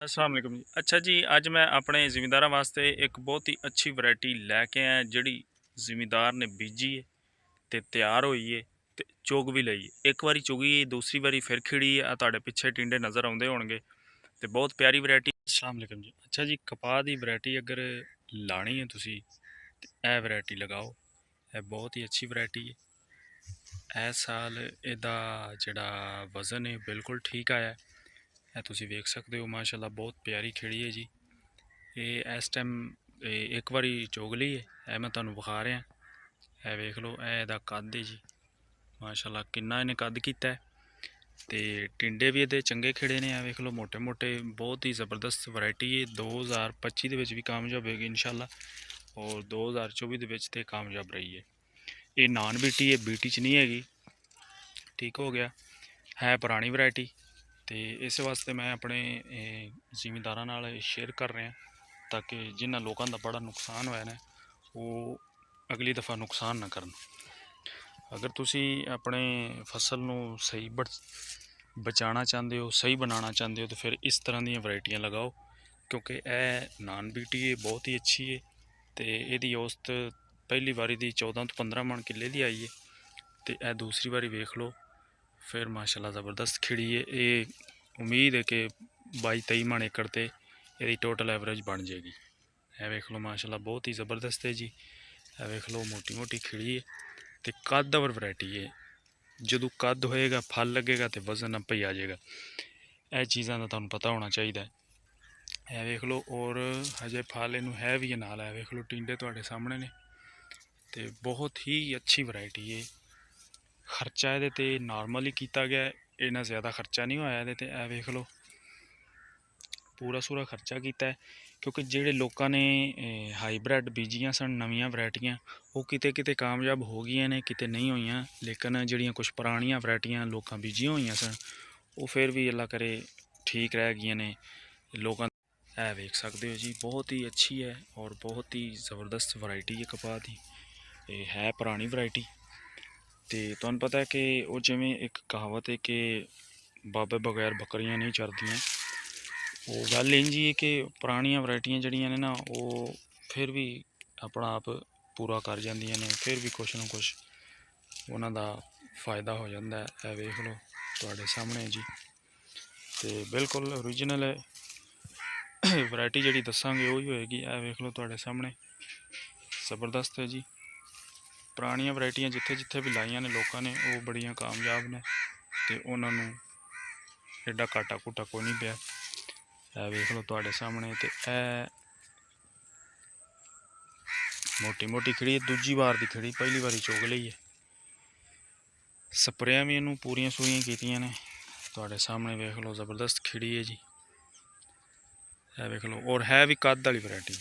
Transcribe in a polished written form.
अस्सलाम वालेकुम जी। अच्छा जी, अज मैं अपने ਜ਼ਿਮੀਂਦਾਰਾਂ वास्ते एक बहुत ही अच्छी वैरायटी लैके आया ਜਿਹੜੀ ਜ਼ਿਮੀਂਦਾਰ ने बीजी है ਤੇ ਤਿਆਰ ਹੋਈ ਹੈ ਤੇ ਚੁਗ ਵੀ ਲਈ ਹੈ। ਇੱਕ ਵਾਰੀ ਚੁਗੀ ਦੂਸਰੀ ਵਾਰੀ ਫਿਰ ਖਿੜੀ ਆ ਤੁਹਾਡੇ ਪਿੱਛੇ ਟਿੰਡੇ ਨਜ਼ਰ ਆਉਂਦੇ ਹੋਣਗੇ ਤੇ ਬਹੁਤ ਪਿਆਰੀ ਵੈਰਾਈਟੀ। अस्सलाम वालेकुम जी। अच्छा जी, कपाह ਦੀ वैरायटी अगर ਲਾਣੀ ਹੈ ਤੁਸੀਂ ਤੇ ਇਹ ਵੈਰਾयटी ਲਗਾਓ। ਇਹ ਬਹੁਤ ਹੀ ਅੱਛੀ ਵੈਰਾयटी ਹੈ। ਇਸ ਸਾਲ ਇਹਦਾ ਜਿਹੜਾ ਵਜ਼ਨ ਹੈ ਬਿਲਕੁਲ ਠੀਕ ਆਇਆ। ਇਹ ਤੁਸੀਂ ਵੇਖ ਸਕਦੇ ਹੋ ਮਾਸ਼ਾਅੱਲਾ ਬਹੁਤ ਪਿਆਰੀ ਖਿੜੀ ਹੈ ਜੀ। ਇਹ ਇਸ ਟਾਈਮ ਇੱਕ ਵਾਰੀ ਚੋਗ ਲਈ ਹੈ। ਇਹ ਮੈਂ ਤੁਹਾਨੂੰ ਵਿਖਾ ਰਿਹਾ। ਇਹ ਵੇਖ ਲਓ, ਇਹ ਇਹਦਾ ਕੱਦ ਹੈ ਜੀ। ਮਾਸ਼ਾਅੱਲਾ ਕਿੰਨਾ ਇਹਨੇ ਕੱਦ ਕੀਤਾ ਤੇ ਟਿੰਡੇ ਵੀ ਇਹਦੇ ਚੰਗੇ ਖਿੜੇ ਨੇ। ਇਹ ਵੇਖ ਲਓ ਮੋਟੇ ਮੋਟੇ, ਬਹੁਤ ਹੀ ਜ਼ਬਰਦਸਤ ਵੈਰਾयटी ਹੈ। 2025 ਦੇ ਵਿੱਚ ਵੀ ਕਾਮਯਾਬ ਹੋਏਗੀ ਇਨਸ਼ਾਅੱਲਾ ਔਰ 2024 ਦੇ ਵਿੱਚ ਤੇ ਕਾਮਯਾਬ ਰਹੀ ਹੈ। ਇਹ ਨਾਨ ਬੀਟੀ ਹੈ, ਬੀਟੀ 'ਚ ਨਹੀਂ ਹੈਗੀ। ਠੀਕ ਹੋ ਗਿਆ, ਹੈ ਪੁਰਾਣੀ ਵੈਰਾयटी। ਤੇ ਇਸ ਵਾਸਤੇ ਮੈਂ ਆਪਣੇ ਜ਼ਿਮੀਂਦਾਰਾਂ ਨਾਲ ਸ਼ੇਅਰ ਕਰ ਰਿਹਾ ਤਾਂ ਕਿ ਜਿਨ੍ਹਾਂ ਲੋਕਾਂ ਦਾ ਬੜਾ ਨੁਕਸਾਨ ਹੋਇਆ ਨਾ ਉਹ ਅਗਲੀ ਦਫਾ ਨੁਕਸਾਨ ਨਾ ਕਰਨ। ਅਗਰ ਤੁਸੀਂ ਆਪਣੇ ਫਸਲ ਨੂੰ ਸਹੀ ਬਚਾਉਣਾ ਚਾਹੁੰਦੇ ਹੋ, ਸਹੀ ਬਣਾਉਣਾ ਚਾਹੁੰਦੇ ਹੋ ਤਾਂ ਫਿਰ ਇਸ ਤਰ੍ਹਾਂ ਦੀਆਂ ਵੈਰਾयटियाँ ਲਗਾਓ ਕਿਉਂਕਿ ਇਹ ਨਾਨ ਬੀਟੀ ਹੈ, ਬਹੁਤ ਹੀ ਅੱਛੀ ਹੈ। ਤੇ ਇਹਦੀ ਔਸਤ ਪਹਿਲੀ ਵਾਰੀ ਦੀ 14 ਤੋਂ 15 ਮਣ ਕਿੱਲੇ ਦੀ ਆਈ ਹੈ ਤੇ ਇਹ ਦੂਸਰੀ ਵਾਰੀ ਵੇਖ ਲਓ फिर माशाल्लाह ज़बरदस्त खिड़ी है। ये उम्मीद है कि 22-23 मण एकड़ ते यदि टोटल एवरेज बन जाएगी। है वेख लो माशाल्लाह बहुत ही ज़बरदस्त है जी। है वेख लो मोटी मोटी खिड़ी है तो कदवर वैरायटी है। जो कद होएगा फल लगेगा तो वजन आपे ही आ जाएगा। यह चीज़ों का तुहानू पता होना चाहिए। है वेख लो और हजे फल इनू है भी नाल। है वेख लो टिंडे तुहाडे सामने ने तो बहुत ही अच्छी वैरायटी है। खर्चा ये तो नॉर्मल ही किया गया, इन्ना ज़्यादा खर्चा नहीं होया ये। ए वेख लो पूरा सूरा खर्चा किया है क्योंकि जेडे लोगों ने हाईब्रिड बीजियां सन नवीं वैरायटियां वो किते किते कामयाब हो गई ने, किते नहीं हुई। लेकिन जड़ियाँ कुछ पुरानियां वैरायटियां लोग बीजियां हुई सन वो फिर भी अल्लाह करे ठीक रह गई ने लोगों। है वेख सकते हो जी, बहुत ही अच्छी है और बहुत ही ज़बरदस्त वैरायटी है कपाह की। है पुरानी वैरायटी तो तुहानू पता है कि वो जिमें एक कहावत है कि बाबे बगैर बकरियां नहीं चरदियाँ। वो गल इंज ही है कि पुरानियां वैरायटियां जड़ियां ने ना वो फिर भी अपना आप पूरा कर जांदियां ने, फिर भी कुछ ना कुछ उन्हां दा फायदा हो जाता है। वेख लो तुहाडे सामने जी, तो बिल्कुल ओरिजिनल वैरायटी जी दसांगे वही होएगी। है वेख लो तुहाडे सामने ज़बरदस्त है जी। पुरानियां वैरायटियां जिथे जिथे भी लाइया ने लोगों ने वो बड़ियां कामयाब ने तो उन्होंने एडा घाटा घूटा कोई नहीं पाया। है वेख लो तुहाडे सामने तो ए मोटी मोटी खिड़ी दूजी बार की खिड़ी, पहली बारी चुग ली है। स्प्रेयां भी इनू पूरियां सूरियां कीतियां ने। तुहाडे सामने वेख लो ज़बरदस्त खिड़ी है जी। है वेख लो और है भी कद वाली वैरायटी।